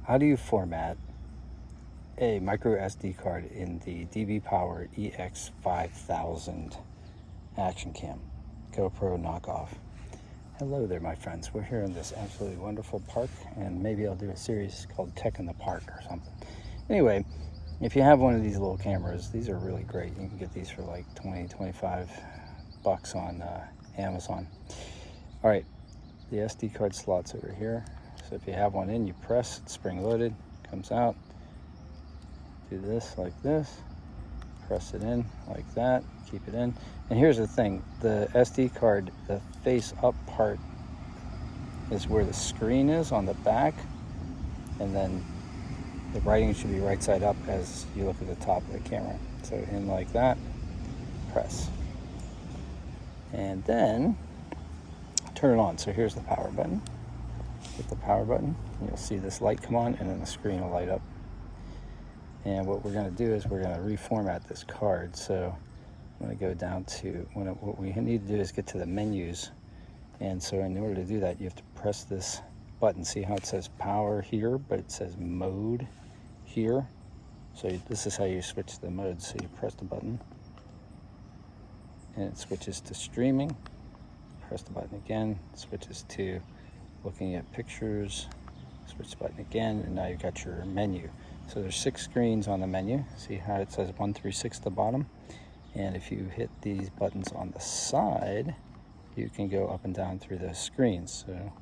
How do you format a micro SD card in the DB Power EX5000 action cam GoPro knockoff? Hello there, my friends. We're here in this absolutely wonderful park, and maybe I'll do a series called Tech in the Park or something. Anyway, if you have one of these little cameras, these are really great. You can get these for like 20-25 bucks on Amazon. All right, the SD card slot's over here. So if you have one in, you press, it's spring loaded, comes out. Do this like this, press it in like that, keep it in. And here's the thing, the SD card, the face up part is where the screen is on the back, and then the writing should be right side up as you look at the top of the camera. So in like that, press. And then turn it on. So here's the power button. Hit the power button, and you'll see this light come on, and then the screen will light up. And what we're going to do is we're going to reformat this card. So I'm going to go down to, what we need to do is get to the menus. And so in order to do that, you have to press this button. See how it says power here, but it says mode here. So this is how you switch the modes. So you press the button, and it switches to streaming. Press the button again, switches to looking at pictures. Switch the button again, and now you've got your menu. So there's 6 screens on the menu. See how it says 1 through 6 at the bottom? And if you hit these buttons on the side, you can go up and down through the screens. So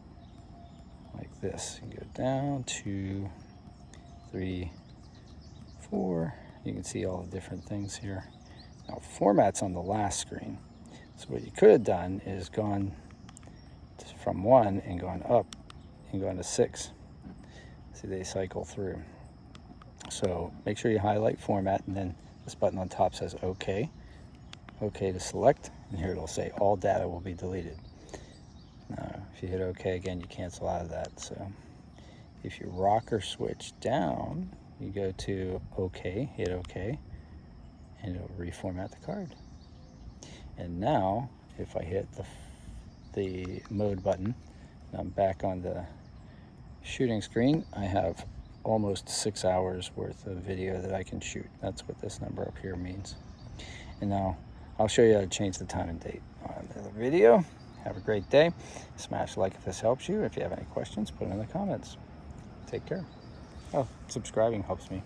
like this, you can go down 2, 3, 4. You can see all the different things here. Now format's on the last screen. So what you could have done is gone from 1 and gone up and gone to 6. See, they cycle through. So make sure you highlight format, and then this button on top says OK. OK to select, and here it'll say all data will be deleted. Now, if you hit OK again, you cancel out of that. So if you rock or switch down, you go to OK, hit OK, and it'll reformat the card. And now, if I hit the mode button, and I'm back on the shooting screen, I have almost 6 hours worth of video that I can shoot. That's what this number up here means. And now I'll show you how to change the time and date on the video. Have a great day. Smash like if this helps you. If you have any questions, put them in the comments. Take care. Oh, subscribing helps me.